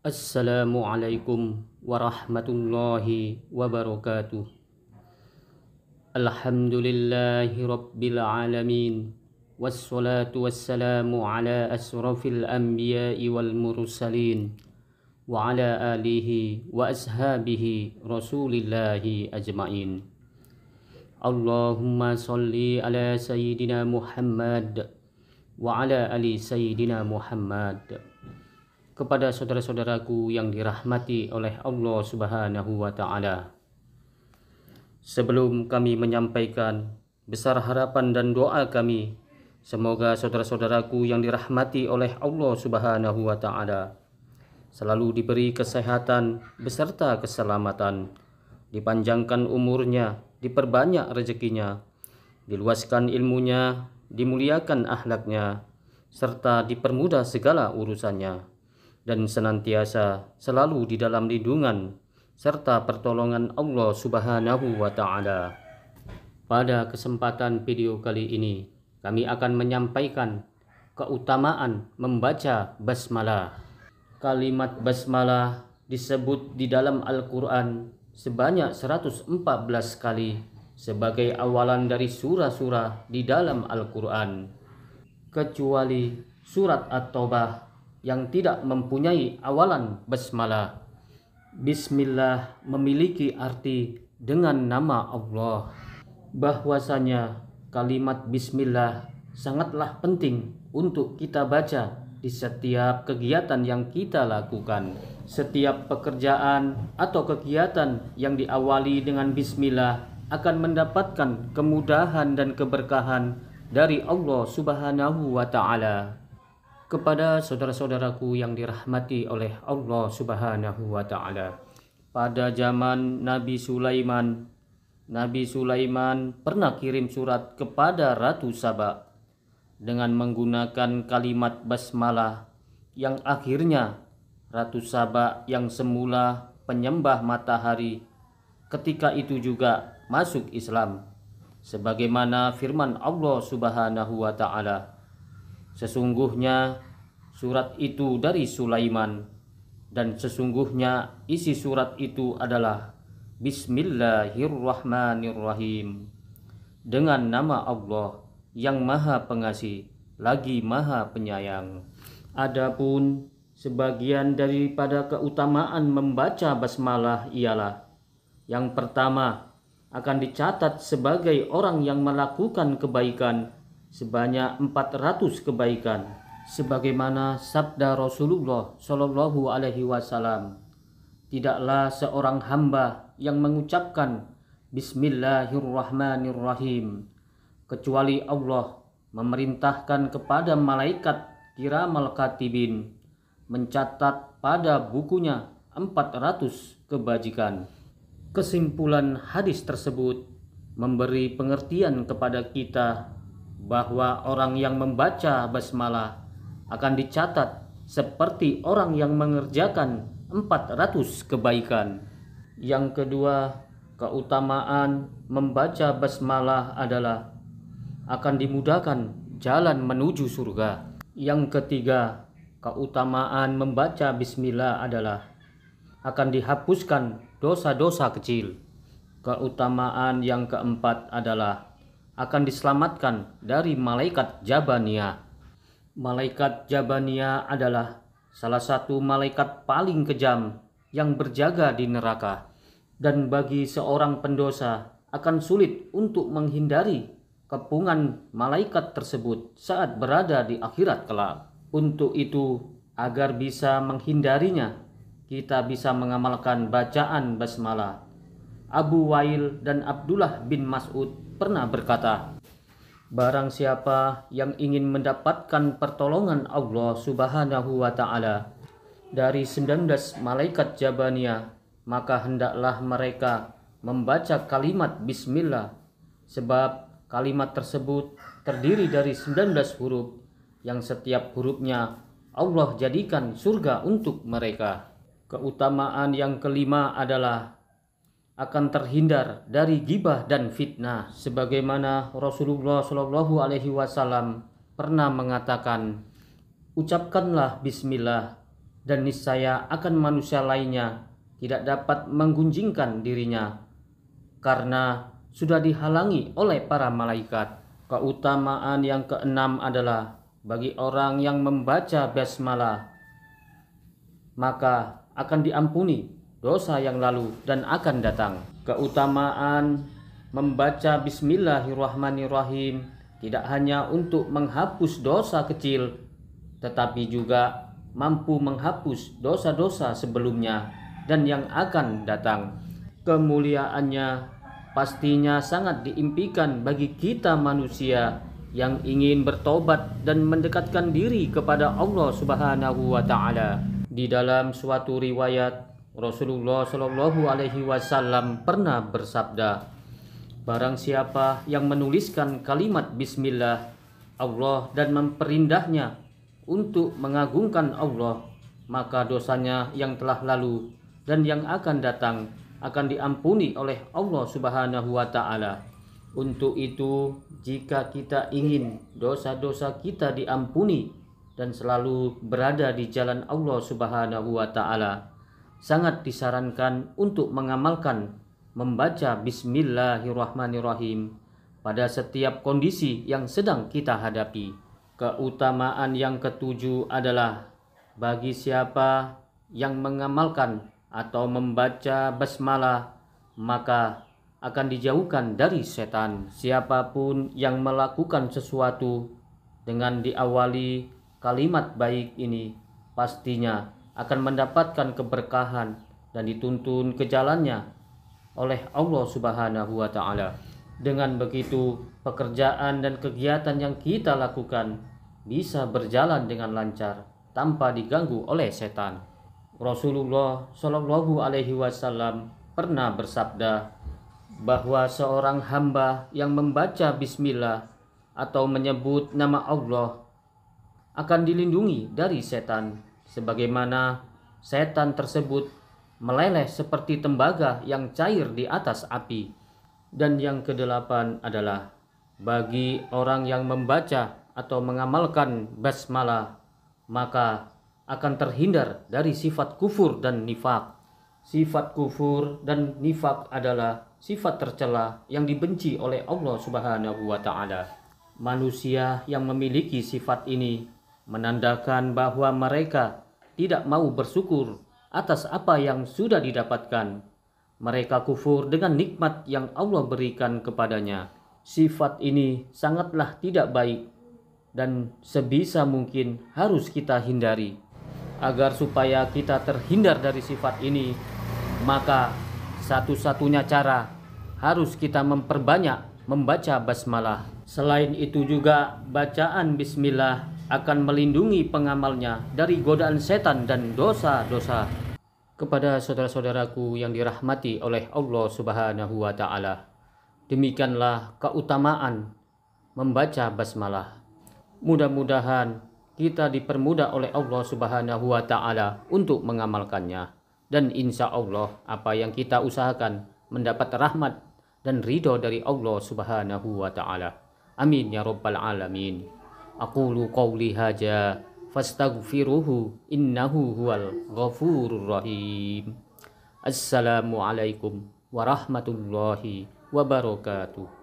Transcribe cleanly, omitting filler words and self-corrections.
Assalamualaikum warahmatullahi wabarakatuh. Alhamdulillahi rabbil alamin. Wassalatu wassalamu ala asrafil anbiya'i wal mursalin wa ala alihi wa ashabihi rasulillahi ajma'in. Allahumma salli ala sayyidina Muhammad wa ala ali sayyidina Muhammad. Kepada saudara-saudaraku yang dirahmati oleh Allah Subhanahu wa Ta'ala, sebelum kami menyampaikan besar harapan dan doa kami, semoga saudara-saudaraku yang dirahmati oleh Allah Subhanahu wa Ta'ala selalu diberi kesehatan beserta keselamatan, dipanjangkan umurnya, diperbanyak rezekinya, diluaskan ilmunya, dimuliakan akhlaknya, serta dipermudah segala urusannya, dan senantiasa selalu di dalam lindungan serta pertolongan Allah Subhanahu wa Ta'ala. Pada kesempatan video kali ini, kami akan menyampaikan keutamaan membaca basmalah. Kalimat basmalah disebut di dalam Al-Quran sebanyak 114 kali sebagai awalan dari surah-surah di dalam Al-Quran, kecuali surat At-Taubah yang tidak mempunyai awalan basmalah. Bismillah memiliki arti dengan nama Allah. Bahwasanya kalimat bismillah sangatlah penting untuk kita baca di setiap kegiatan yang kita lakukan. Setiap pekerjaan atau kegiatan yang diawali dengan bismillah akan mendapatkan kemudahan dan keberkahan dari Allah Subhanahu wa Ta'ala. Kepada saudara-saudaraku yang dirahmati oleh Allah Subhanahu wa Ta'ala, pada zaman Nabi Sulaiman pernah kirim surat kepada Ratu Saba dengan menggunakan kalimat basmalah, yang akhirnya Ratu Saba yang semula penyembah matahari ketika itu juga masuk Islam, sebagaimana firman Allah Subhanahu wa Ta'ala, sesungguhnya surat itu dari Sulaiman, dan sesungguhnya isi surat itu adalah Bismillahirrahmanirrahim, dengan nama Allah yang Maha Pengasih lagi Maha Penyayang. Adapun sebagian daripada keutamaan membaca basmalah ialah: yang pertama, akan dicatat sebagai orang yang melakukan kebaikan sebanyak 400 kebaikan, sebagaimana sabda Rasulullah Shallallahu Alaihi Wasallam, tidaklah seorang hamba yang mengucapkan Bismillahirrahmanirrahim kecuali Allah memerintahkan kepada malaikat kiramal katibin mencatat pada bukunya 400 kebajikan. Kesimpulan hadis tersebut memberi pengertian kepada kita bahwa orang yang membaca basmalah akan dicatat seperti orang yang mengerjakan 400 kebaikan. Yang kedua, keutamaan membaca basmalah adalah akan dimudahkan jalan menuju surga. Yang ketiga, keutamaan membaca bismillah adalah akan dihapuskan dosa-dosa kecil. Keutamaan yang keempat adalah akan diselamatkan dari malaikat Jabaniyah. Malaikat Jabaniyah adalah salah satu malaikat paling kejam yang berjaga di neraka, dan bagi seorang pendosa akan sulit untuk menghindari kepungan malaikat tersebut saat berada di akhirat kelak. Untuk itu, agar bisa menghindarinya, kita bisa mengamalkan bacaan basmalah. Abu Wail dan Abdullah bin Mas'ud pernah berkata, barang siapa yang ingin mendapatkan pertolongan Allah Subhanahu wa Ta'ala dari 19 malaikat Jabaniyah, maka hendaklah mereka membaca kalimat bismillah, sebab kalimat tersebut terdiri dari 19 huruf yang setiap hurufnya Allah jadikan surga untuk mereka. Keutamaan yang kelima adalah akan terhindar dari ghibah dan fitnah, sebagaimana Rasulullah Shallallahu Alaihi Wasallam pernah mengatakan, ucapkanlah bismillah dan niscaya akan manusia lainnya tidak dapat menggunjingkan dirinya karena sudah dihalangi oleh para malaikat. Keutamaan yang keenam adalah bagi orang yang membaca basmalah, maka akan diampuni dosa yang lalu dan akan datang. Keutamaan membaca bismillahirrahmanirrahim tidak hanya untuk menghapus dosa kecil, tetapi juga mampu menghapus dosa-dosa sebelumnya dan yang akan datang. Kemuliaannya pastinya sangat diimpikan bagi kita manusia yang ingin bertobat dan mendekatkan diri kepada Allah Subhanahu wa taala. Di dalam suatu riwayat, Rasulullah Shallallahu alaihi wasallam pernah bersabda, barang siapa yang menuliskan kalimat bismillah Allah dan memperindahnya untuk mengagungkan Allah, maka dosanya yang telah lalu dan yang akan datang akan diampuni oleh Allah Subhanahu wa taala. Untuk itu, jika kita ingin dosa-dosa kita diampuni dan selalu berada di jalan Allah Subhanahu wa taala, sangat disarankan untuk mengamalkan membaca bismillahirrahmanirrahim pada setiap kondisi yang sedang kita hadapi. Keutamaan yang ketujuh adalah bagi siapa yang mengamalkan atau membaca basmalah, maka akan dijauhkan dari setan. Siapapun yang melakukan sesuatu dengan diawali kalimat baik ini, pastinya akan mendapatkan keberkahan dan dituntun ke jalannya oleh Allah Subhanahu wa taala. Dengan begitu, pekerjaan dan kegiatan yang kita lakukan bisa berjalan dengan lancar tanpa diganggu oleh setan. Rasulullah Shallallahu alaihi wasallam pernah bersabda bahwa seorang hamba yang membaca bismillah atau menyebut nama Allah akan dilindungi dari setan, sebagaimana setan tersebut meleleh seperti tembaga yang cair di atas api. Dan yang kedelapan adalah bagi orang yang membaca atau mengamalkan basmalah, maka akan terhindar dari sifat kufur dan nifak. Sifat kufur dan nifak adalah sifat tercela yang dibenci oleh Allah Subhanahu wa taala. Manusia yang memiliki sifat ini menandakan bahwa mereka tidak mau bersyukur atas apa yang sudah didapatkan. Mereka kufur dengan nikmat yang Allah berikan kepadanya. Sifat ini sangatlah tidak baik dan sebisa mungkin harus kita hindari. Agar supaya kita terhindar dari sifat ini, maka satu-satunya cara harus kita memperbanyak membaca basmalah. Selain itu juga bacaan bismillah akan melindungi pengamalnya dari godaan setan dan dosa-dosa. Kepada saudara-saudaraku yang dirahmati oleh Allah Subhanahu wa taala, demikianlah keutamaan membaca basmalah. Mudah-mudahan kita dipermudah oleh Allah Subhanahu wa taala untuk mengamalkannya, dan insya Allah apa yang kita usahakan mendapat rahmat dan ridho dari Allah Subhanahu wa taala. Amin ya rabbal alamin. Aqulu qawli hadza fastaghfiruhu innahu huwal ghafurur rahim. Assalamualaikum warahmatullahi wabarakatuh.